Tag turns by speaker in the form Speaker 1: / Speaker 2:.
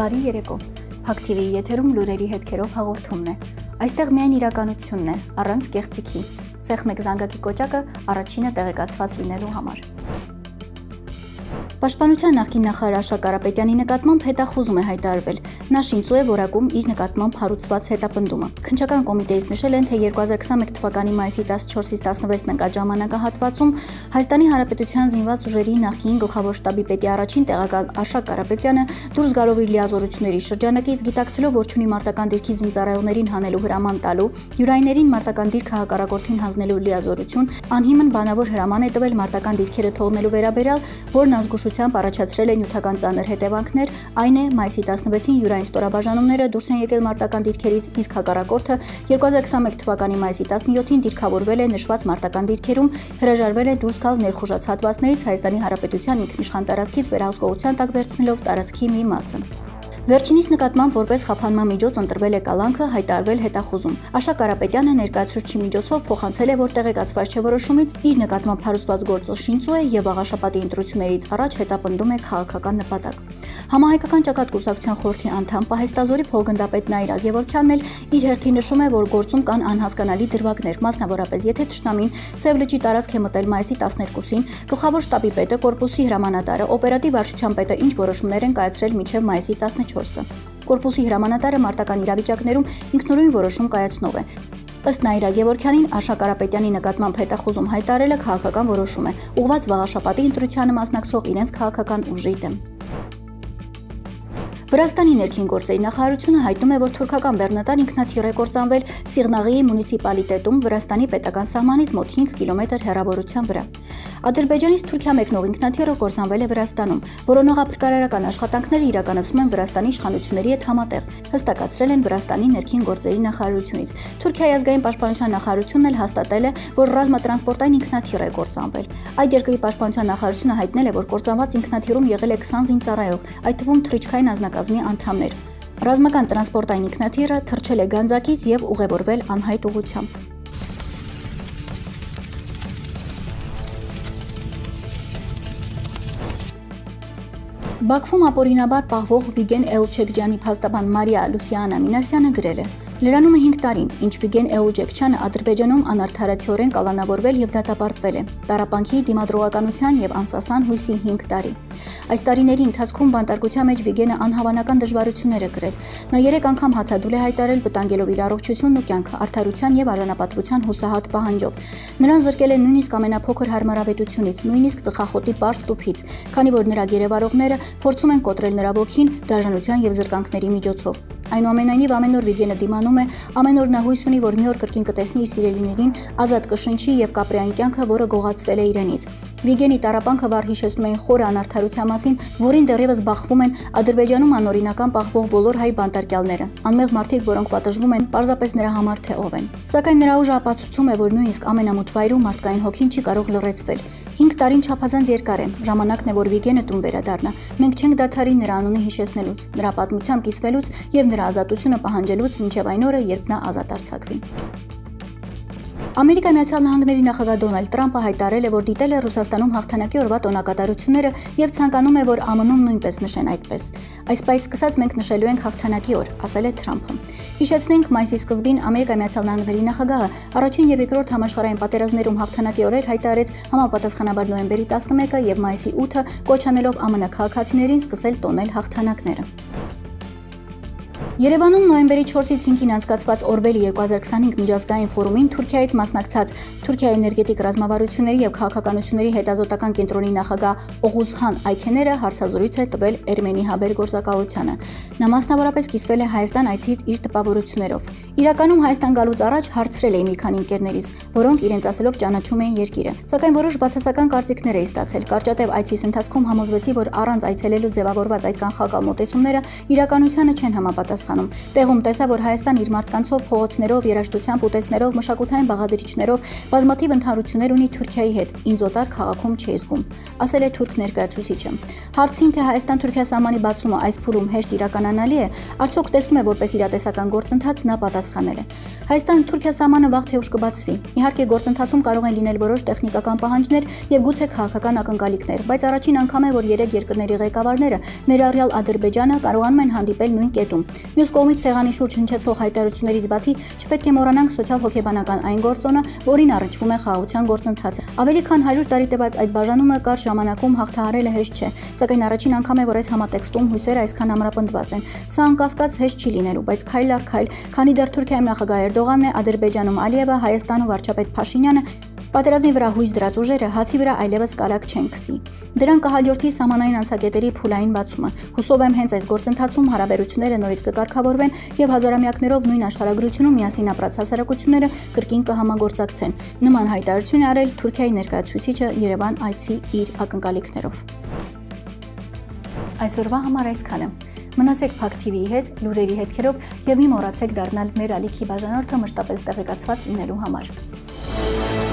Speaker 1: Բարի երեկո, Փակ TV-ի եթերում լուրերի հետքերով հաղորդումն է, այստեղ միայն իրականությունն է, առանց կեղծիքի, սեղմ մեկ զանգակի կոճակը առաջինը տեղեկացված լինելու համար։ Պաշտպանության նախկին նախարար Աշակ Կարապետյանի նկատմամբ հետախուզում է հայտարարվել, նա շինծու է որակում իր նկատմամբ հարուցված հետապնդումը։ Քննչական կոմիտեից նշել են, թե 2021 թվականի մայիսի 14-ից 16-ն ընկած ժամանակահատվածում Հայաստանի Հանրապետության զինված ուժերի նախկին գլխավոր շտաբի պետի առաջին տեղակալ Աշակ Կարապետյանը դուրս գալով իր լիազորությունների շրջանակից գիտակցելով, որ չունի մարտական դիրքի զինծառայողներին հանելու հրաման տալու, յուրայիներին մարտական դիրքը հակառակորդին հանձնելու լիազորություն, անհիմն բանավոր հրաման է տվել մարտական դիրքերը թողնելու վերաբերյալ, որն ազգուշությամբ առաջացրել է նյութական ծանր հետևանքներ, այն է մայիսի 16-ին յուրային ստորաբաժանումները դուրս են եկել մարտական դիրքերից, իսկ հակառակորդը 2021 թվականի մայիսի 17-ին դիրքավորվել է նշված մարտական դիրքերում, հրաժարվել է դուրս գալ ներխուժած հատվածներից Հայաստանի Հանրապետության ինքնիշխան տարածքից վերահսկողության տակ վերցնելով տարածքի մի մասը։ Վերջինիս նկատմամբ որպես խափանման միջոց ընտրվել է կալանքը հայտարարվել հետախուզում։ Աշակ Կարապետյանը ներկայացուցչի միջոցով փոխանցել է, որ տեղեկացված չէ որոշումից իր նկատմամբ հարուցված գործը շինծու է եւ աղաշապատի ընտրություններից առաջ հետապնդում է քաղաքական նպատակ։ Համահայկական ճակատ կուսակցության խորհրդի անդամ Պահեստազորի փոխգնդապետ Նաիրա Գևորգյանն էլ իր հերթին նշում է, որ գործում կան անհասկանալի դրվագներ, մասնավորապես եթե Թշնամին Սև լճի տարածք է մտել մայիսի 12-ին, գլխավոր շտաբի պետը, կորպուսի հրամանատարը, օպերատիվ վարչության պետը ինչ որոշումներ են կայացրել մինչև մայիսի 14-ը։ Կորպուսի հրամանատարը մարտական իրավիճակներում ինքնուրույն որոշում կայացնող է։ Ըստ Նաիրա Գևորգյանի, Աշակ Կարապետյանի նկատմամբ հետախուզում հայտարարելը քաղաքական որոշում է, ուղղված վաղաշապատի ընտրությանը մասնակցող իրենց քաղաքական ուժի դեմ։ Վրաստանի ներքին գործերի նախարարությունը հայտնում է, որ թուրքական բեռնատար ինքնաթիռ է կործանվել Սիղնաղիի մունիցիպալիտետում Վրաստանի պետական սահմանից մոտ 5 կիլոմետր հեռավորության վրա։ Ադրբեջանից Թուրքիա մեկնող ինքնաթիռը կործանվել է Վրաստանում, որոնողափրկարարական աշխատանքները իրականացվում են Վրաստանի իշխանությունների հետ համատեղ, հստակացրել են Վրաստանի ներքին գործերի նախարարությունից։ Թուրքիայի ազգային պաշտպանության նախարարությունն էլ հաստատել է, որ ռազմատրանսպորտային ինքնաթիռ է կործանվել։ Այդ երկրի պաշտպանության նախարարությունը հայտնել է, որ կործանված ինքնաթիռում եղել է 20 զինծառայող, այդ թվում թռիչքային ազնագազմի անդամներ։ Ռազմական տրանսպորտային ինքնաթիռը թռչել է Գանձակից եւ ուղևորվել անհայտ ուղղությամբ։ Բաքվում ապօրինաբար պահվող Վիգեն Էլչեքջյանի փաստաբան Մարիա Լուսիանա Մինասյանը գրել է. Լրանում է 5 տարին, ինչ Վիգեն Էլչեքջյանը Ադրբեջանում անարդարացիորեն կալանավորվել եւ դատապարտվել է։ Տառապանքի, դիմադրողականության եւ անսասան հույսի 5 տարի։ Այս տարիների ընթացքում բանտարկության մեջ Վիգենը անհավանական դժվարություններ է կրել։ Նա 3 անգամ հացադուլ է հայտարարել վտանգելով իր առողջությունն ու կյանքը, արդարության եւ արժանապատվության հուսահատ պահանջով։ Նրան զրկել են նույնիսկ ամենափոքր հարմարավետությունից, նույնիսկ ծխախոտի պարզ տուփից, քանի որ նրա գերեվարողները փորձում են կոտրել նրա ոգին դաժանության եւ զրկանքների միջոցով։ Այնուամենայնիվ ամեն օր Վիգենը դիմանում է, ամեն օր նա հույս ունի, որ մի օր կրկին կտեսնի իր սիրելիներին, ազատ կշնչի եւ կապրի այն կյանքը, որը գողացվել է իրենից։ Վիգենի տառապանքը վառ հիշեցնում էին խորը անարդարության մասին, որին դեռևս բախվում են Ադրբեջանում անօրինական պահվող բոլոր հայ բանտարկյալները, անմեղ մարդիկ, որոնք պատժվում են պարզապես նրա համար, թե ով են։ Սակայն նրա ուժը ապացուցում է, որ նույնիսկ ամենամութ վայրում մարդկային հոգին չի կարող լռեցվել։ 5 տարին չափազանց երկար է, ժամանակն է, որ Վիգենը տուն վերադառնա։ Մենք չենք դադարի նրա անունը հիշեցնելուց, նրա պատմությամբ կիսվելուց եւ նրա ազատությունը պահանջելուց մինչեւ այն օրը, երբ նա ազատ արձակվի։ Ամերիկայի Միացյալ Նահանգների նախագահ Դոնալդ Թրամփը հայտարարել է, որ դիտել է Ռուսաստանում հաղթանակի օրվա տոնակատարությունները եւ ցանկանում է, որ ԱՄՆ-ում նույնպես նշեն այդպես։ Այս պայից սկսած մենք նշելու ենք հաղթանակի օր, ասել է Թրամփը։ Հիշեցնենք, մայիսի սկզբին Ամերիկայի Միացյալ Նահանգների նախագահը առաջին եւ երկրորդ համաշխարհային պատերազմներում հաղթանակի օրեր հայտարարեց համապատասխանաբար նոյեմբերի 11-ը եւ մայիսի 8-ը, կոչ անելով ԱՄՆ քաղաքացիներին սկսել տոնել հաղթանակները։ Երևանում նոյեմբերի 4-ից 5-ին անցկացված Օրբելի 2025 միջազգային ֆորումին Թուրքիայից մասնակցած Թուրքիայի էներգետիկ ռազմավարությունների եւ քաղաքականությունների հետազոտական կենտրոնի նախագահ Օղուզհան Այքեները հարցազրույց է տվել Էրմենի հաբեր գործակալությանը։ Նա մասնավորապես կիսվել է Հայաստան այցից իր տպավորություններով։ Իրականում Հայաստան գալուց առաջ հարցրել էի մի քանի ընկերներիս, որոնք իրենց ասելով ճանաչում էին երկիրը։ Սակայն որոշ բացասական կարծիքներ էի ստացել։ Կարճատև այցիս ընթացքում համոզվեցի, որ առանց այցելելու ձևավորված այդ կանխակալ մոտեցումները իրականությանը չեն համապատասխանում։ պատասխանում։ Տեղում տեսա, որ Հայաստան իր մարդկանցով, փողոցներով, երաժշտությամբ, ուտեստներով, մշակութային բաղադրիչներով բազմաթիվ ընդհանրություններ ունի Թուրքիայի հետ։ Ինձ օտար քաղաքում չի զգում, ասել է թուրք ներկայացուցիչը։ Հարցին, թե Հայաստան-Թուրքիա սահմանի բացումը այս փուլում հեշտ իրականանալի է, արդյոք տեսնում է որպես իրատեսական գործընթաց, նա պատասխանել է. Հայաստան-Թուրքիա սահմանը վաղ թե ուշ կբացվի։ Իհարկե, գործընթացում կարող են լինել որոշ տեխնիկական պահանջներ եւ գուցե քաղաքական ակնկալիքներ, բայց առաջին անգամ է, որ երեք երկրների ղեկավարները, ներառյալ Ադրբեջանը, կարողանում են հանդիպել նույն կետում։ Մյուս կողմից ցեղանի շուրջ հնչեցող հայտարարություններից բացի չպետք է մոռանանք սոցիալ-հոգեբանական այն գործոնը, որին առնչվում է խաղաղության գործընթացը։ Ավելի քան 100 տարի տևած այդ բաժանումը կարճ ժամանակում հաղթահարելը հեշտ չէ, սակայն առաջին անգամ է, որ այս համատեքստում հույսերը այսքան ամրապնդված են։ Սա անկասկած հեշտ չի լինելու, բայց քայլ առ քայլ, քանի դեռ Թուրքիայում նախագահ Էրդողանն է, Ադրբեջանում Ալիևը, Հայաստանում վարչապետ Փաշինյանը, պատերազմի վրա հույս դրած ուժերը հացի վրա այլևս կարակ չեն քսի։ Դրան կհաջորդի սահմանային անցակետերի փուլային բացումը։ Հուսով եմ հենց այս գործընթացում հարաբերությունները նորից կկարգավորվեն եւ հազարամյակներով նույն աշխարհագրությունում միասին ապրած հասարակությունները կրկին կհամագործակցեն։ Նման հայտարարություն է արել Թուրքիայի ներկայացուցիչը Երևան այցի իր ակնկալիքներով։ Այսօրվա համար այսքանը։ Մնացեք Փակ TV-ի հետ, լուրերի հետքերով եւ մի մոռացեք դառնալ մեր ալիքի բաժանորդը մշտապես տեղեկացված լինելու համար։